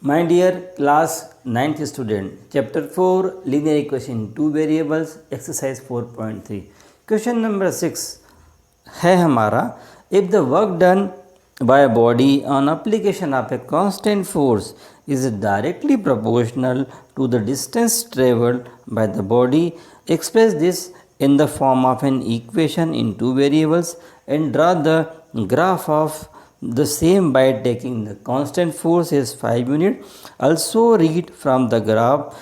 My dear class 9th student, chapter 4 linear equation 2 variables exercise 4.3 question number 6 है हमारा if the work done by a body on application of a constant force is directly proportional to the distance traveled by the body, express this in the form of an equation in two variables and draw the graph of the same by taking the constant force as 5 unit. Also read from the graph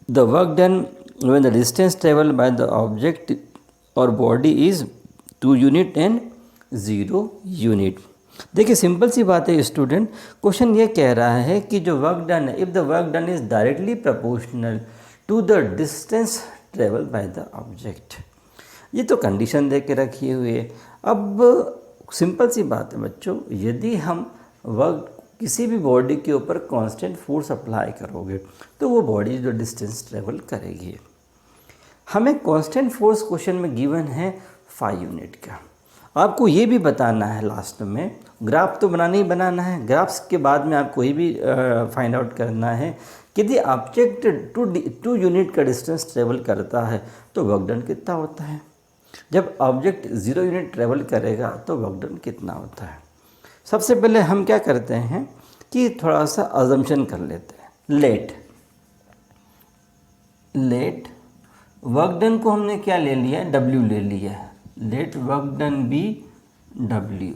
the work done when the distance traveled by the object or body is 2 unit and 0 unit. देखिए simple सी बात है student, question ये कह रहा है कि जो work done है, if the work done is directly proportional to the distance travel by the object. ये तो कंडीशन दे के रखी हुई है। अब सिंपल सी बात है बच्चों, यदि हम वर्क किसी भी बॉडी के ऊपर कांस्टेंट फोर्स अप्लाई करोगे तो वो बॉडी जो डिस्टेंस ट्रेवल करेगी। हमें कांस्टेंट फोर्स क्वेश्चन में गिवन है 5 यूनिट का। आपको ये भी बताना है लास्ट में, ग्राफ तो बनाना ही बनाना है, ग्राफ्स के बाद में आपको ये भी फाइंड आउट करना है कि यदि ऑब्जेक्ट 2 यूनिट का डिस्टेंस ट्रेवल करता है तो वर्क डन कितना होता है। जब ऑब्जेक्ट 0 यूनिट ट्रेवल करेगा तो वर्क डन कितना होता है। सबसे पहले हम क्या करते हैं कि थोड़ा सा अजम्पशन कर लेते हैं। लेट वर्क डन को हमने क्या ले लिया, W ले लिया है। Let work done be W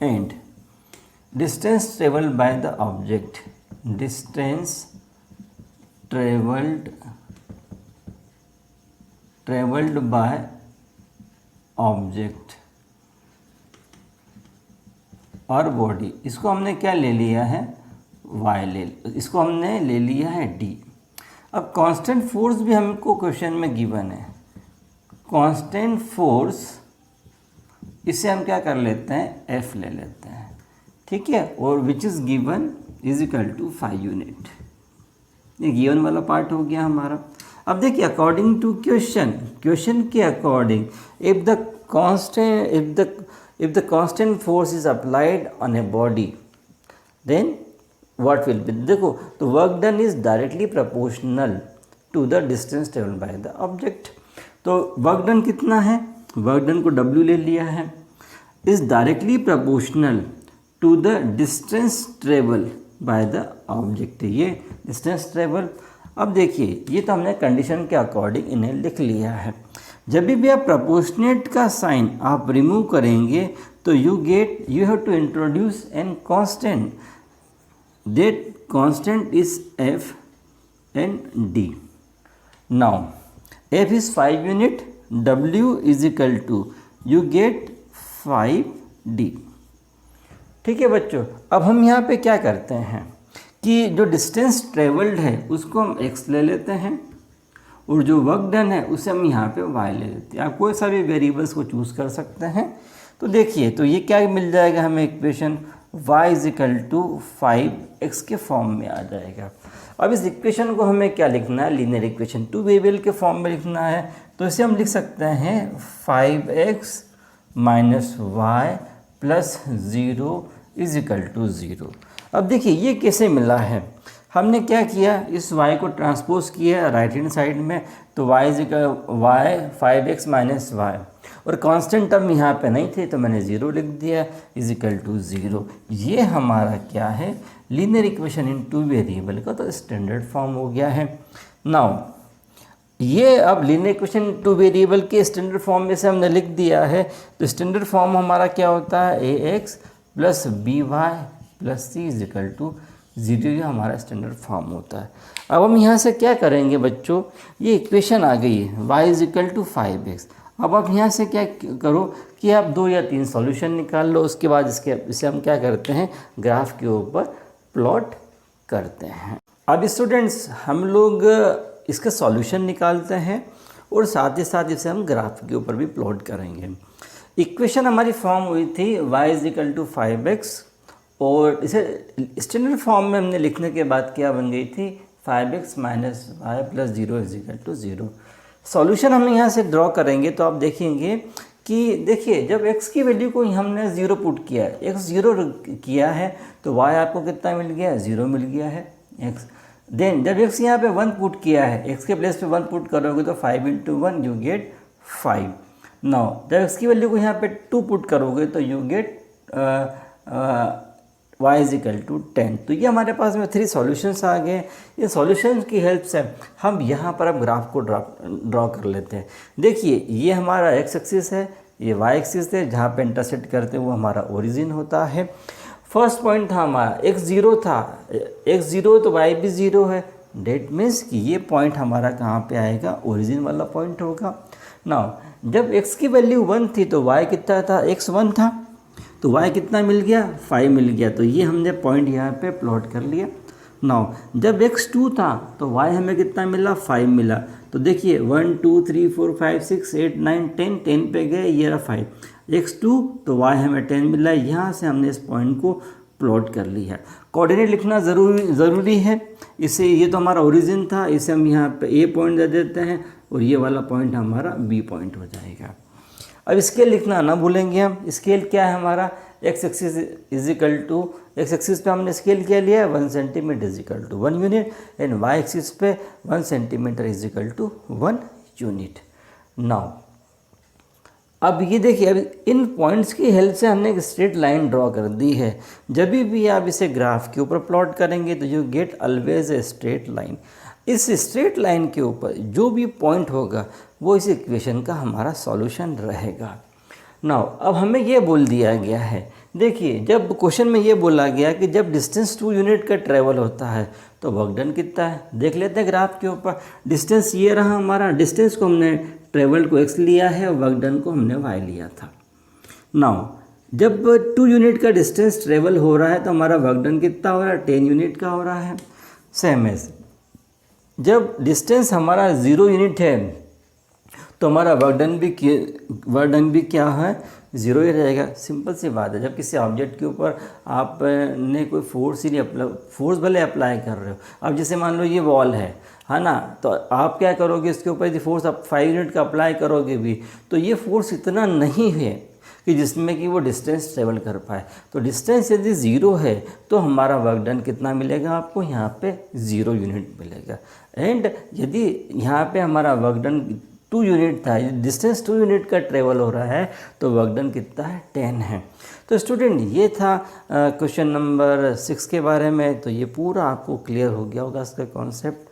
and distance travelled by the object, distance travelled by object और बॉडी, इसको हमने क्या ले लिया है, इसको हमने ले लिया है D। अब कांस्टेंट फोर्स भी हमको क्वेश्चन में गिवन है। कांस्टेंट फोर्स इसे हम क्या कर लेते हैं, F ले लेते हैं, ठीक है, और which is given is equal to 5 unit. ये गिवन वाला पार्ट हो गया हमारा। अब देखिए अकॉर्डिंग टू क्वेश्चन के according if the constant force is applied on a body then what will be, देखो तो work done is directly proportional to the distance travelled by the object. तो वर्क डन कितना है, work done को W ले लिया है, is directly proportional to the distance travel by the object, ये डिस्टेंस ट्रेवल। अब देखिए ये तो हमने कंडीशन के अकॉर्डिंग इन्हें लिख लिया है। जब भी आप प्रोपोर्शनेट का साइन आप रिमूव करेंगे तो you have to introduce an constant, that constant is F and D। Now F is 5 unit, W is equal to you get 5D। ठीक है बच्चों, अब हम यहाँ पे क्या करते हैं कि जो डिस्टेंस ट्रेवल्ड है उसको हम x ले लेते हैं और जो वर्क डन है उसे हम यहाँ पे y ले लेते हैं। आप कोई सा भी वेरिएबल्स को चूज़ कर सकते हैं। तो देखिए तो ये क्या मिल जाएगा हमें equation, y is equal to 5x के फॉर्म में आ जाएगा। अब इस इक्वेशन को हमें क्या लिखना है, लीनियर इक्वेशन 2 वेरिएबल के फॉर्म में लिखना है। तो इसे हम लिख सकते हैं 5x minus y plus 0 is equal to 0। अब देखिए ये कैसे मिला है, हमने क्या किया, इस y को ट्रांसपोज किया राइट हैंड साइड में, तो y is equal 5x minus y और कांस्टेंट टर्म यहाँ पे नहीं थे तो मैंने 0 लिख दिया इज इक्वल टू 0। ये हमारा क्या है, लीनियर इक्वेशन इन 2 वेरिएबल का तो स्टैंडर्ड फॉर्म हो गया है। नाउ ये अब लीनियर इक्वेशन 2 वेरिएबल के स्टैंडर्ड फॉर्म में से हमने लिख दिया है, तो स्टैंडर्ड फॉर्म हमारा क्या होता है, ax plus by plus c is equal to 0, ये हमारा स्टैंडर्ड फॉर्म होता है। अब हम यहाँ से क्या करेंगे बच्चों, ये इक्वेशन आ गई है y is equal to 5x। अब आप यहाँ से क्या करो कि आप 2 या 3 सॉल्यूशन निकाल लो, उसके बाद इसे हम क्या करते हैं, ग्राफ के ऊपर प्लॉट करते हैं। अब स्टूडेंट्स हम लोग इसका सॉल्यूशन निकालते हैं और साथ ही साथ इसे हम ग्राफ के ऊपर भी प्लॉट करेंगे। इक्वेशन हमारी फॉर्म हुई थी y is equal to 5x और इसे स्टैंडर्ड फॉर्म में हमने लिखने के बाद क्या बन गई थी, 5x minus y plus 0 is equal to 0। Solution हम यहाँ से ड्रॉ करेंगे तो आप देखेंगे कि देखिए जब x की वैल्यू को हमने 0 पुट किया है, x 0 किया है तो y आपको कितना मिल गया, 0 मिल गया है x। देन जब x यहाँ पे 1 पुट किया है, x के प्लेस पे 1 पुट करोगे तो 5 × 1 यू गेट 5। नाउ जब x की वैल्यू को यहाँ पे 2 पुट करोगे तो यू गेट y = 10। तो ये हमारे पास में 3 सॉल्यूशंस आ गए। ये सॉल्यूशंस की हेल्प से हम यहाँ पर अब ग्राफ को ड्रॉ कर लेते हैं। देखिए ये हमारा x एक्सिस है, ये y एक्सिस है, जहाँ पे इंटरसेक्ट करते हैं वो हमारा ओरिजिन होता है। फर्स्ट पॉइंट था हमारा x0 था, x0 तो y भी 0 है, डेट मीन्स कि ये पॉइंट हमारा कहाँ पे आएगा, ओरिजिन वाला पॉइंट होगा। नाउ जब x की वैल्यू 1 थी तो y कितना था, x1 था, तो y कितना मिल गया, 5 मिल गया। तो ये हमने पॉइंट यहाँ पे प्लॉट कर लिया। नाउ जब x2 था तो y हमें कितना मिला, 5 मिला। तो देखिए 1 2 3 4 5 6 8 9 10, 10 पे गए, ये रहा 5। x2 तो y हमें 10 मिला। यहाँ से हमने इस पॉइंट को प्लॉट कर लिया है। कोऑर्डिनेट लिखना ज़रूरी है। इसे ये तो हमारा ओरिजिन था, इसे हम यहाँ पे ए पॉइंट दे देते हैं और ये वाला पॉइंट हमारा बी पॉइंट हो जाएगा। अब स्केल लिखना ना भूलेंगे हम। स्केल क्या है हमारा, x एक्सिस x एक्सिस पे हमने स्केल क्या लिया है, 1 centimetre = 1 unit, and y axis पे 1 सेंटीमीटर = 1 यूनिट। नाउ अब ये देखिए, अब इन पॉइंट्स की हेल्प से हमने एक स्ट्रेट लाइन ड्रॉ कर दी है। जब भी आप इसे ग्राफ के ऊपर प्लॉट करेंगे तो you get always a straight line. इस स्ट्रेट लाइन के ऊपर जो भी पॉइंट होगा वो इस इक्वेशन का हमारा सॉल्यूशन रहेगा। नाउ अब हमें ये बोल दिया गया है, देखिए जब क्वेश्चन में ये बोला गया कि जब डिस्टेंस 2 यूनिट का ट्रेवल होता है तो वर्क डन कितना है, देख लेते हैं ग्राफ के ऊपर। डिस्टेंस ये रहा हमारा, डिस्टेंस को हमने ट्रेवल को x लिया है और वर्क डन को हमने y लिया था। नाउ जब 2 यूनिट का डिस्टेंस ट्रेवल हो रहा है तो हमारा वर्क डन कितना हो रहा है, 10 यूनिट का हो रहा है। सेम एज जब डिस्टेंस हमारा 0 यूनिट है तो हमारा वर्क डन भी क्या है, 0 ही रहेगा। सिंपल सी बात है। जब किसी ऑब्जेक्ट के ऊपर आपने कोई फोर्स भले अप्लाई कर रहे हो, अब जैसे मान लो ये वॉल है ना, तो आप क्या करोगे, इसके ऊपर यदि फोर्स आप 5 यूनिट का अप्लाई करोगे भी तो ये फोर्स इतना नहीं है कि जिसमें कि वो डिस्टेंस ट्रेवल कर पाए। तो डिस्टेंस यदि 0 है तो हमारा वर्क डन कितना मिलेगा आपको, यहाँ पे 0 यूनिट मिलेगा। एंड यदि यहाँ पे हमारा वर्क डन 2 यूनिट था, डिस्टेंस 2 यूनिट का ट्रेवल हो रहा है तो वर्क डन कितना है, 10 है। तो स्टूडेंट ये था क्वेश्चन नंबर 6 के बारे में। तो ये पूरा आपको क्लियर हो गया होगा इसका कॉन्सेप्ट।